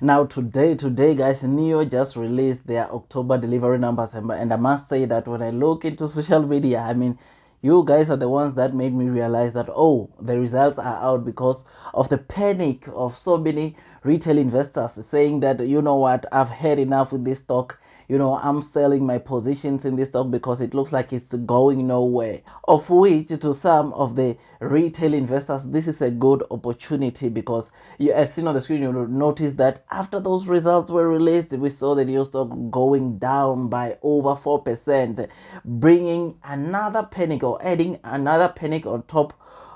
Now today guys, Nio just released their October delivery numbers, and I must say that when I look into social media, I mean, you guys are the ones that made me realize that, oh, the results are out, because of the panic of so many retail investors saying that, you know what, I've had enough with this stock. I'm selling my positions in this stock because it looks like it's going nowhere. Of which, to some of the retail investors, this is a good opportunity, because as seen on the screen, you'll notice that after those results were released, we saw the Nio Stock going down by over 4%, bringing another panic, or adding another panic on top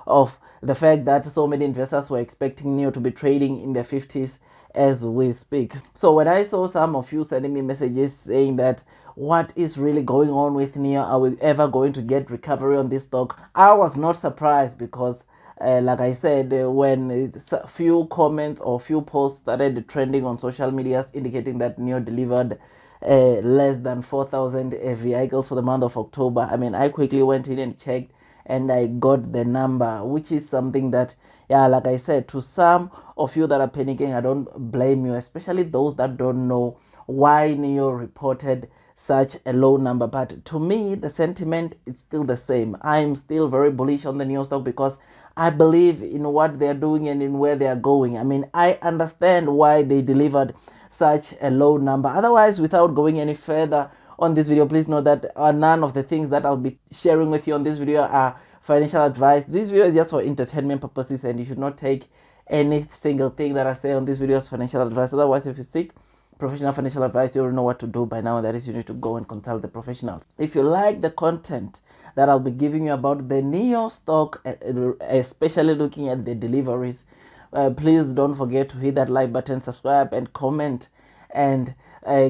of the fact that so many investors were expecting Nio to be trading in the 50s as we speak. So when I saw some of you sending me messages saying that, what is really going on with Nio? Are we ever going to get recovery on this stock? I was not surprised, because like I said, when a few comments or few posts started trending on social medias indicating that Nio delivered less than 4,000 vehicles for the month of October, I mean, I quickly went in and checked, and I got the number, which is something that, yeah, like I said, to some of you that are panicking, I don't blame you, especially those that don't know why Nio reported such a low number. But to me, the sentiment is still the same. I'm still very bullish on the Nio stock, because I believe in what they're doing and in where they're going. I mean, I understand why they delivered such a low number. Otherwise, without going any further on this video, please note that none of the things that I'll be sharing with you on this video are financial advice. This video is just for entertainment purposes, and you should not take any single thing that I say on this video as financial advice. Otherwise, if you seek professional financial advice, you already know what to do by now. That is, you need to go and consult the professionals. If you like the content that I'll be giving you about the Nio stock, especially looking at the deliveries, please don't forget to hit that like button, subscribe, and comment, and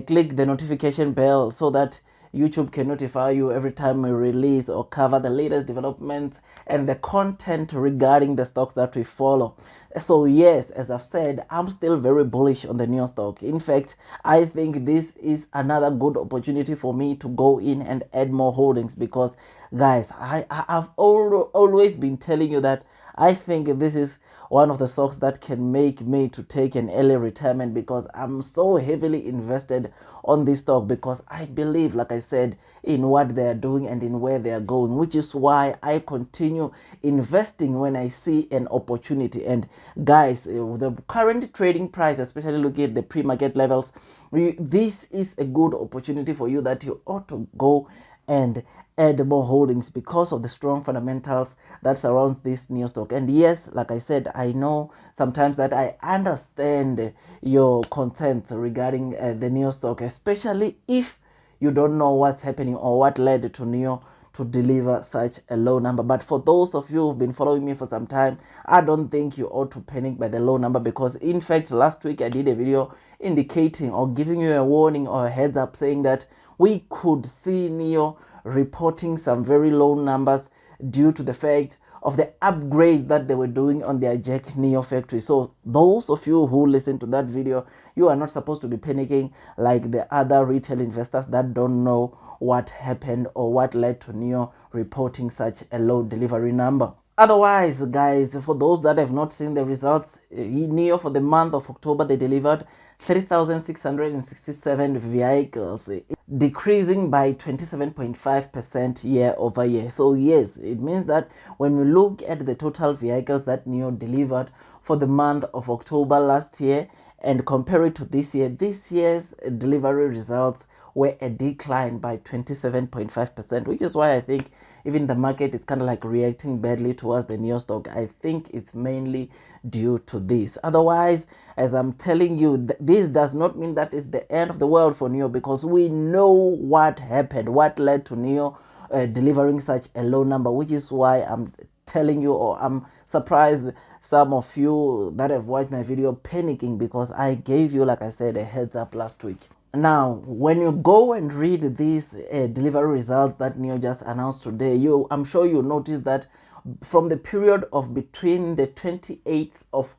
click the notification bell so that YouTube can notify you every time we release or cover the latest developments and the content regarding the stocks that we follow. So yes, as I've said, I'm still very bullish on the Nio stock. In fact, I think this is another good opportunity for me to go in and add more holdings, because guys, I've always been telling you that I think this is one of the stocks that can make me to take an early retirement, because I'm so heavily invested on this stock, because I believe, like I said, in what they're doing and in where they're going, which is why I continue investing when I see an opportunity. And guys, the current trading price, especially looking at the pre-market levels, this is a good opportunity for you that you ought to go and add more holdings, because of the strong fundamentals that surrounds this Nio stock. And yes, like I said, I know sometimes that I understand your concerns regarding the Nio stock, especially if you don't know what's happening or what led to Nio to deliver such a low number. But for those of you who've been following me for some time, I don't think you ought to panic by the low number, because in fact, last week I did a video indicating or giving you a warning or a heads up saying that we could see Nio reporting some very low numbers due to the fact of the upgrades that they were doing on their Jack Nio factory. So those of you who listen to that video, you are not supposed to be panicking like the other retail investors that don't know what happened or what led to Nio reporting such a low delivery number. Otherwise, guys, for those that have not seen the results, Nio for the month of October, they delivered 3,667 vehicles, decreasing by 27.5% year over year. So yes, it means that when we look at the total vehicles that Nio delivered for the month of October last year and compare it to this year's delivery results were a decline by 27.5%, which is why I think even the market is kind of like reacting badly towards the Nio stock. I think it's mainly due to this. Otherwise, as I'm telling you, this does not mean that it's the end of the world for Nio, because we know what happened, what led to Nio delivering such a low number, which is why I'm telling you, or I'm surprised some of you that have watched my video panicking, because I gave you, like I said, a heads up last week. Now, when you go and read these delivery results that Nio just announced today, I'm sure you notice that from the period of between the 28th of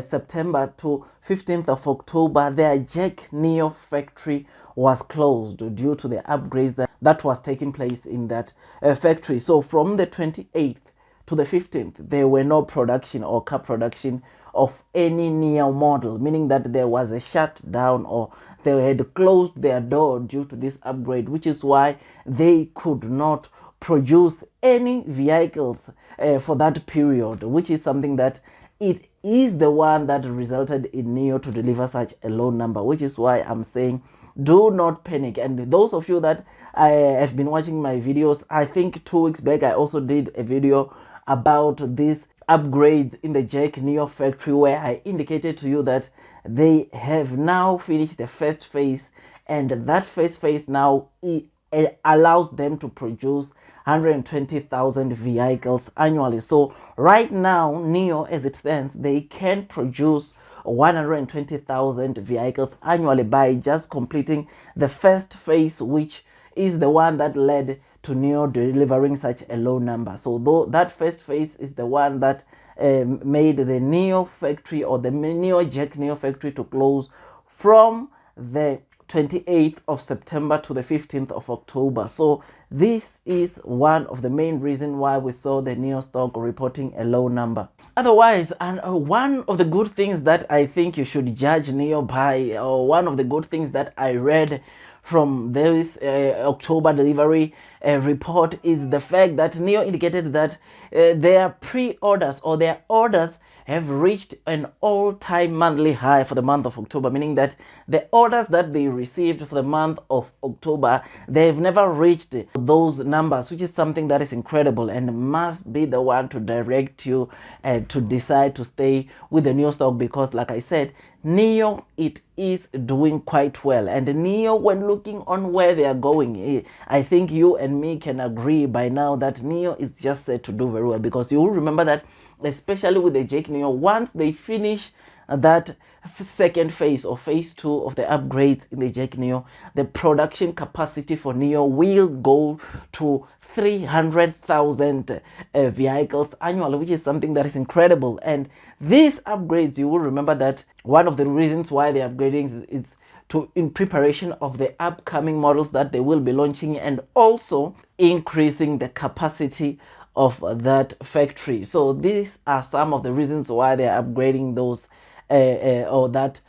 September to 15th of October, their Jack Nio factory was closed due to the upgrades that was taking place in that factory. So from the 28th to the 15th, there were no production or car production of any Nio model, meaning that there was a shutdown or they had closed their door due to this upgrade, which is why they could not produce any vehicles for that period, which is something that it is the one that resulted in Nio to deliver such a low number, which is why I'm saying do not panic. And those of you that have been watching my videos, I think 2 weeks back I also did a video about these upgrades in the Jack Nio factory, where I indicated to you that they have now finished the first phase, and that first phase now allows them to produce 120,000 vehicles annually. So right now, Nio, as it stands, they can produce 120,000 vehicles annually by just completing the first phase, which is the one that led to Nio delivering such a low number. So though that first phase is the one that made the Nio factory, or the Nio Jack Nio factory, to close from the 28th of September to the 15th of October. So this is one of the main reasons why we saw the Nio Stock reporting a low number. Otherwise, and one of the good things that I think you should judge Nio by, or one of the good things that I read from this October delivery report, is the fact that Nio indicated that their pre-orders, or their orders, have reached an all-time monthly high for the month of October, meaning that the orders that they received for the month of October, they've never reached those numbers, which is something that is incredible and must be the one to direct you to decide to stay with the Nio Stock, because like I said, Nio, it is doing quite well. And Nio, when looking on where they are going, I think you and me can agree by now that Nio is just set to do very well, because you will remember that, especially with the Jack Nio, once they finish that second phase, or phase 2 of the upgrades in the Jack Nio, the production capacity for Nio will go to 300,000 vehicles annually, which is something that is incredible. And these upgrades, you will remember that one of the reasons why they're upgrading is to in preparation of the upcoming models that they will be launching, and also increasing the capacity of that factory. So these are some of the reasons why they are upgrading those or that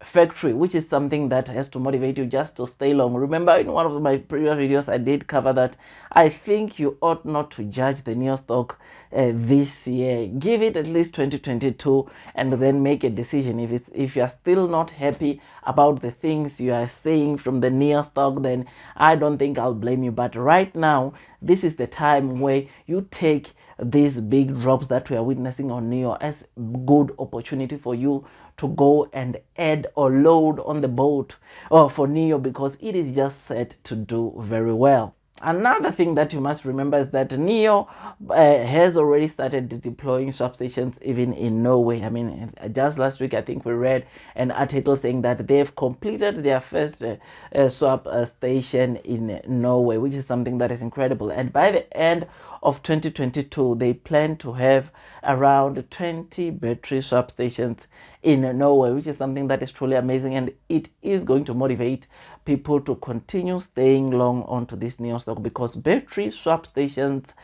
factory, which is something that has to motivate you just to stay long. Remember, in one of my previous videos, I did cover that I think you ought not to judge the Nio Stock this year. Give it at least 2022 and then make a decision. If you are still not happy about the things you are saying from the Nio Stock, then I don't think I'll blame you. But right now, this is the time where you take these big drops that we are witnessing on Nio as good opportunity for you to go and add or load on the boat for Nio, because it is just set to do very well. Another thing that you must remember is that Nio has already started deploying swap stations even in Norway. I mean, just last week I think we read an article saying that they've completed their first swap station in Norway, which is something that is incredible. And by the end of 2022, they plan to have around 20 battery swap stations in Norway, which is something that is truly amazing, and it is going to motivate people to continue staying long onto this Nio Stock, because battery swap stations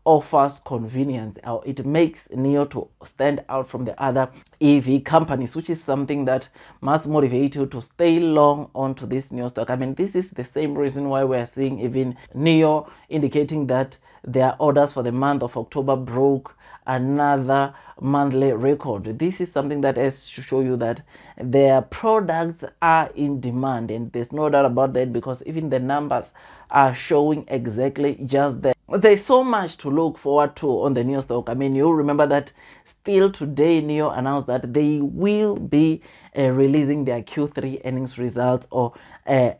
offers convenience, or it makes Nio to stand out from the other EV companies, which is something that must motivate you to stay long onto this Nio Stock. I mean, this is the same reason why we're seeing even Nio indicating that their orders for the month of October broke another monthly record. This is something that has to show you that their products are in demand, and there's no doubt about that, because even the numbers are showing exactly just that. There's so much to look forward to on the Nio Stock. I mean, you'll remember that still today Nio announced that they will be releasing their Q3 earnings results, or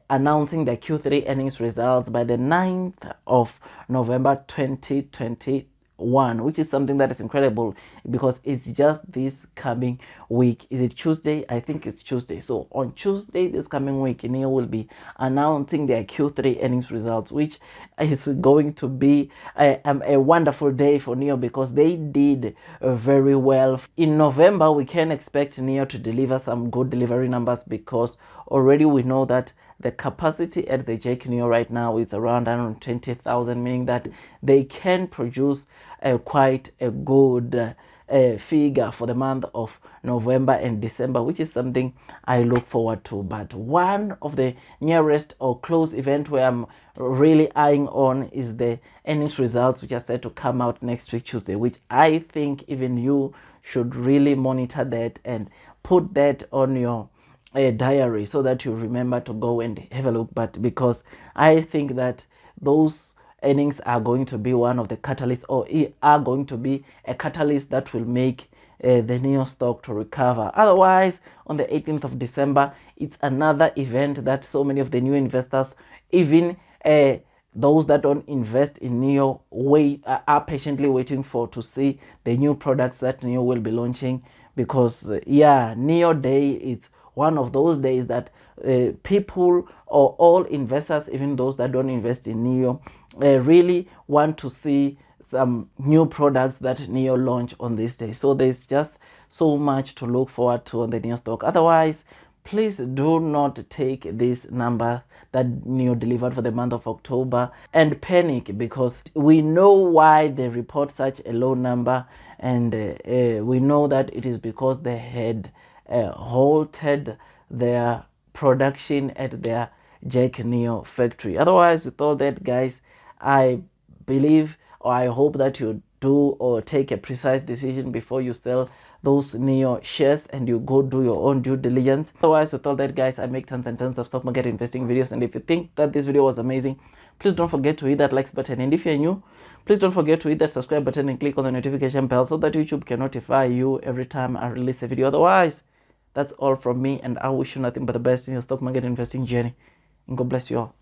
announcing their Q3 earnings results by the 9th of November 2021, which is something that is incredible, because it's just this coming week. Is it Tuesday? I think it's Tuesday. So on Tuesday this coming week, Nio will be announcing their Q3 earnings results, which is going to be a wonderful day for Nio, because they did very well. In November, we can expect Nio to deliver some good delivery numbers, because already we know that the capacity at the Jack Nio right now is around 120,000, meaning that they can produce quite a good figure for the month of November and December, which is something I look forward to. But one of the nearest or close event where I'm really eyeing on is the earnings results, which are set to come out next week Tuesday, which I think even you should really monitor that and put that on your diary so that you remember to go and have a look. But because I think that those earnings are going to be one of the catalysts, or are going to be a catalyst that will make the Nio stock to recover. Otherwise, on the 18th of December, it's another event that so many of the new investors, even those that don't invest in Nio, are patiently waiting for to see the new products that Nio will be launching. Because Nio Day is one of those days that people or all investors, even those that don't invest in Nio, really want to see some new products that Nio launch on this day. So there's just so much to look forward to on the Nio stock. Otherwise, please do not take this number that Nio delivered for the month of October and panic, because we know why they report such a low number, and we know that it is because they had halted their production at their Jack Nio factory. Otherwise, with all that, guys, I believe, or I hope that you do or take a precise decision before you sell those Nio shares and you go do your own due diligence. Otherwise, with all that, guys, I make tons and tons of stock market investing videos, and if you think that this video was amazing, please don't forget to hit that like button, and if you're new, please don't forget to hit that subscribe button and click on the notification bell so that YouTube can notify you every time I release a video. Otherwise, that's all from me, and I wish you nothing but the best in your stock market investing journey, and God bless you all.